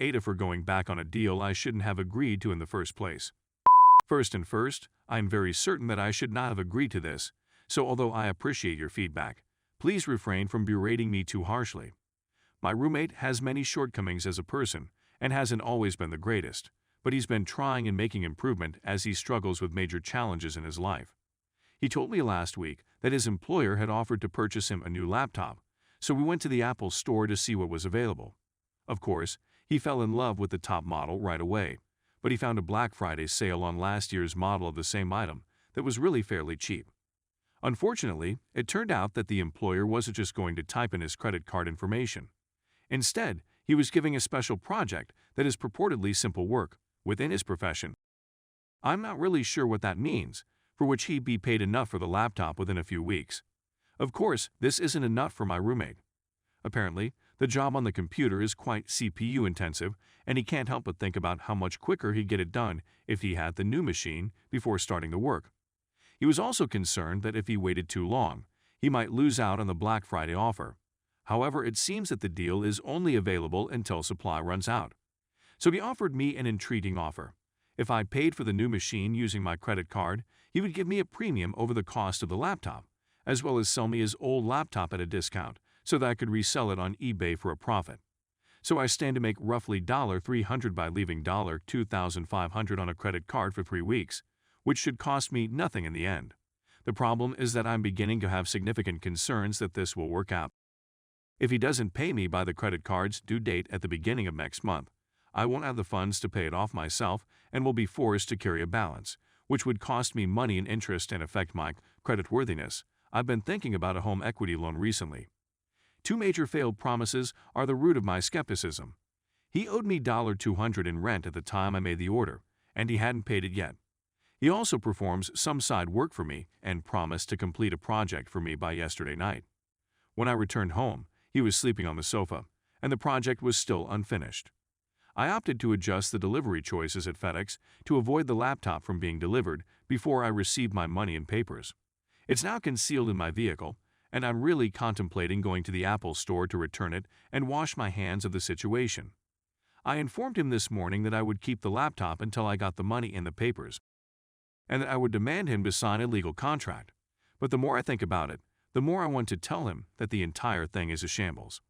AITA for going back on a deal I shouldn't have agreed to in the first place. First, I am very certain that I should not have agreed to this, so although I appreciate your feedback, please refrain from berating me too harshly. My roommate has many shortcomings as a person and hasn't always been the greatest, but he's been trying and making improvement as he struggles with major challenges in his life. He told me last week that his employer had offered to purchase him a new laptop, so we went to the Apple store to see what was available. Of course, he fell in love with the top model right away, but he found a Black Friday sale on last year's model of the same item that was really fairly cheap. Unfortunately, it turned out that the employer wasn't just going to type in his credit card information. Instead, he was giving a special project that is purportedly simple work within his profession. I'm not really sure what that means, for which he'd be paid enough for the laptop within a few weeks. Of course, this isn't enough for my roommate. Apparently, the job on the computer is quite CPU intensive, and he can't help but think about how much quicker he'd get it done if he had the new machine before starting the work. He was also concerned that if he waited too long, he might lose out on the Black Friday offer. However, it seems that the deal is only available until supply runs out. So he offered me an intriguing offer. If I paid for the new machine using my credit card, he would give me a premium over the cost of the laptop, as well as sell me his old laptop at a discount so that I could resell it on eBay for a profit. So I stand to make roughly $300 by leaving $2,500 on a credit card for 3 weeks, which should cost me nothing in the end. The problem is that I'm beginning to have significant concerns that this will work out. If he doesn't pay me by the credit card's due date at the beginning of next month, I won't have the funds to pay it off myself and will be forced to carry a balance, which would cost me money and interest and affect my creditworthiness. I've been thinking about a home equity loan recently. 2 major failed promises are the root of my skepticism. He owed me $200 in rent at the time I made the order, and he hadn't paid it yet. He also performs some side work for me and promised to complete a project for me by yesterday night. When I returned home, he was sleeping on the sofa, and the project was still unfinished. I opted to adjust the delivery choices at FedEx to avoid the laptop from being delivered before I received my money and papers. It's now concealed in my vehicle, and I'm really contemplating going to the Apple store to return it and wash my hands of the situation. I informed him this morning that I would keep the laptop until I got the money and the papers, and that I would demand him to sign a legal contract. But the more I think about it, the more I want to tell him that the entire thing is a shambles.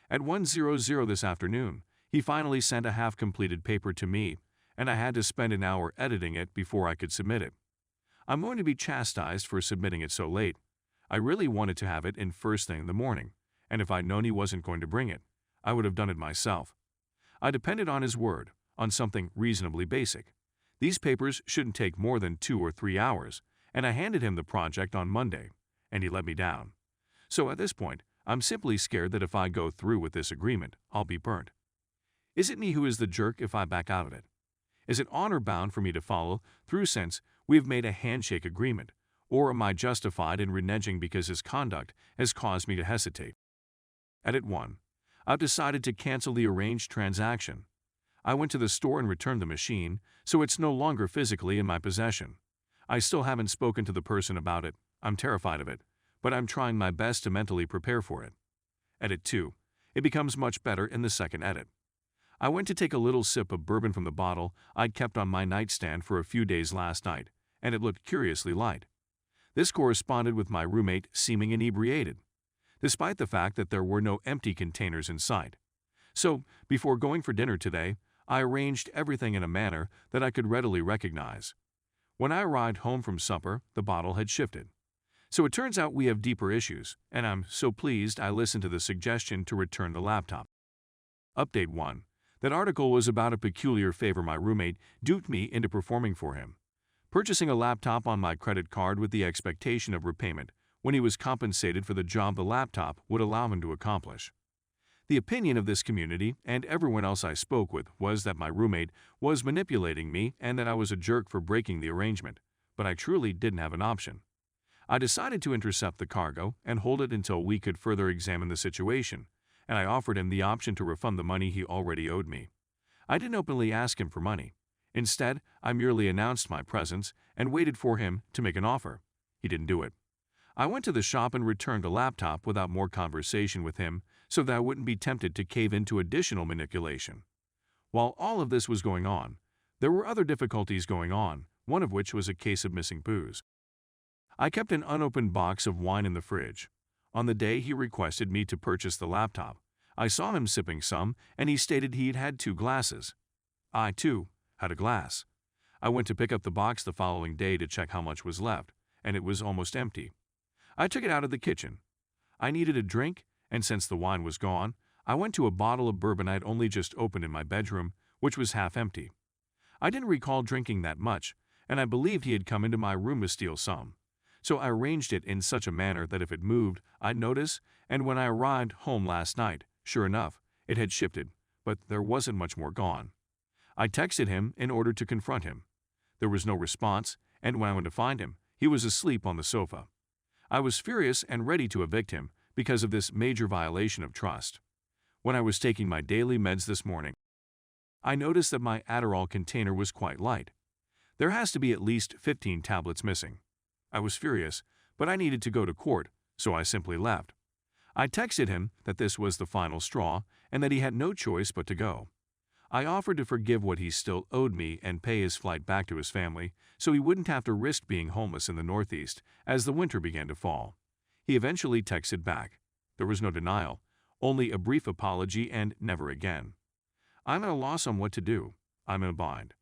At 1:00 this afternoon, he finally sent a half-completed paper to me, and I had to spend an hour editing it before I could submit it. I'm going to be chastised for submitting it so late. I really wanted to have it in first thing in the morning, and if I'd known he wasn't going to bring it, I would have done it myself. I depended on his word, on something reasonably basic. These papers shouldn't take more than 2 or 3 hours, and I handed him the project on Monday, and he let me down. So at this point, I'm simply scared that if I go through with this agreement, I'll be burnt. Is it me who is the jerk if I back out of it? Is it honor-bound for me to follow through since we've made a handshake agreement, or am I justified in reneging because his conduct has caused me to hesitate? Edit 1. I've decided to cancel the arranged transaction. I went to the store and returned the machine, so it's no longer physically in my possession. I still haven't spoken to the person about it. I'm terrified of it, but I'm trying my best to mentally prepare for it. Edit 2. It becomes much better in the second edit. I went to take a little sip of bourbon from the bottle I'd kept on my nightstand for a few days last night, and it looked curiously light. This corresponded with my roommate seeming inebriated, despite the fact that there were no empty containers in sight. So, before going for dinner today, I arranged everything in a manner that I could readily recognize. When I arrived home from supper, the bottle had shifted. So it turns out we have deeper issues, and I'm so pleased I listened to the suggestion to return the laptop. Update 1. That article was about a peculiar favor my roommate duped me into performing for him, purchasing a laptop on my credit card with the expectation of repayment when he was compensated for the job the laptop would allow him to accomplish. The opinion of this community and everyone else I spoke with was that my roommate was manipulating me and that I was a jerk for breaking the arrangement, but I truly didn't have an option. I decided to intercept the cargo and hold it until we could further examine the situation, and I offered him the option to refund the money he already owed me. I didn't openly ask him for money. Instead, I merely announced my presence and waited for him to make an offer. He didn't do it. I went to the shop and returned the laptop without more conversation with him so that I wouldn't be tempted to cave into additional manipulation. While all of this was going on, there were other difficulties going on, one of which was a case of missing booze. I kept an unopened box of wine in the fridge. On the day he requested me to purchase the laptop, I saw him sipping some, and he stated he'd had 2 glasses. I, too, had a glass. I went to pick up the box the following day to check how much was left, and it was almost empty. I took it out of the kitchen. I needed a drink, and since the wine was gone, I went to a bottle of bourbon I'd only just opened in my bedroom, which was half empty. I didn't recall drinking that much, and I believed he had come into my room to steal some. So I arranged it in such a manner that if it moved, I'd notice, and when I arrived home last night, sure enough, it had shifted, but there wasn't much more gone. I texted him in order to confront him. There was no response, and when I went to find him, he was asleep on the sofa. I was furious and ready to evict him because of this major violation of trust. When I was taking my daily meds this morning, I noticed that my Adderall container was quite light. There has to be at least 15 tablets missing. I was furious, but I needed to go to court, so I simply left. I texted him that this was the final straw and that he had no choice but to go. I offered to forgive what he still owed me and pay his flight back to his family so he wouldn't have to risk being homeless in the Northeast as the winter began to fall. He eventually texted back. There was no denial, only a brief apology and never again. I'm at a loss on what to do. I'm in a bind.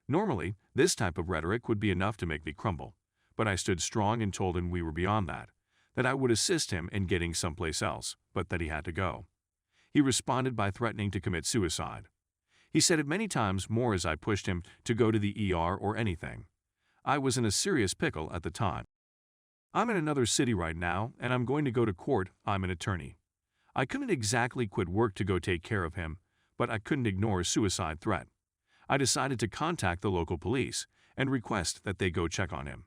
Normally, this type of rhetoric would be enough to make me crumble, but I stood strong and told him we were beyond that I would assist him in getting someplace else, but that he had to go. He responded by threatening to commit suicide. He said it many times more as I pushed him to go to the ER or anything. I was in a serious pickle at the time. I'm in another city right now, and I'm going to go to court. I'm an attorney. I couldn't exactly quit work to go take care of him, but I couldn't ignore a suicide threat. I decided to contact the local police and request that they go check on him.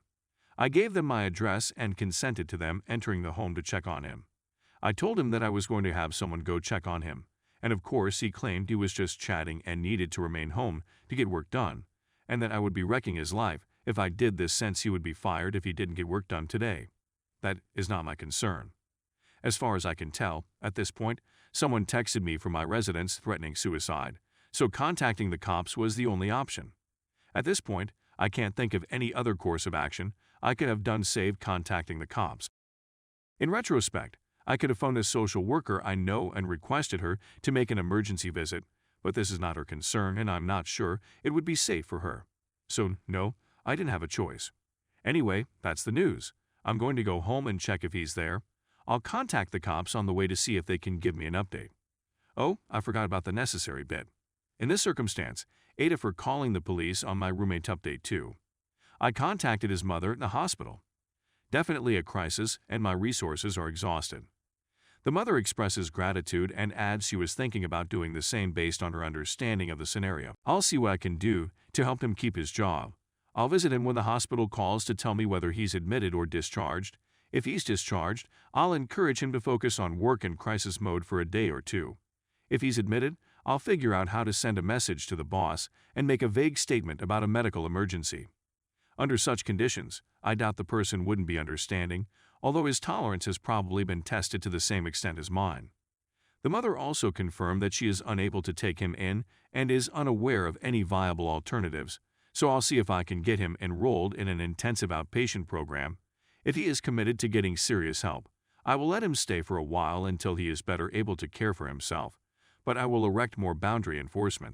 I gave them my address and consented to them entering the home to check on him. I told him that I was going to have someone go check on him, and of course he claimed he was just chatting and needed to remain home to get work done, and that I would be wrecking his life if I did this since he would be fired if he didn't get work done today. That is not my concern. As far as I can tell, at this point, someone texted me from my residence threatening suicide, so contacting the cops was the only option. At this point, I can't think of any other course of action I could have done save contacting the cops. In retrospect, I could have phoned a social worker I know and requested her to make an emergency visit, but this is not her concern and I'm not sure it would be safe for her. So no, I didn't have a choice. Anyway, that's the news. I'm going to go home and check if he's there. I'll contact the cops on the way to see if they can give me an update. Oh, I forgot about the necessary bit. In this circumstance, AITA for calling the police on my roommate's update too. I contacted his mother at the hospital. Definitely a crisis, and my resources are exhausted. The mother expresses gratitude and adds she was thinking about doing the same based on her understanding of the scenario. I'll see what I can do to help him keep his job. I'll visit him when the hospital calls to tell me whether he's admitted or discharged. If he's discharged, I'll encourage him to focus on work in crisis mode for a day or two. If he's admitted, I'll figure out how to send a message to the boss and make a vague statement about a medical emergency. Under such conditions, I doubt the person wouldn't be understanding, although his tolerance has probably been tested to the same extent as mine. The mother also confirmed that she is unable to take him in and is unaware of any viable alternatives, so I'll see if I can get him enrolled in an intensive outpatient program. If he is committed to getting serious help, I will let him stay for a while until he is better able to care for himself, but I will erect more boundary enforcements.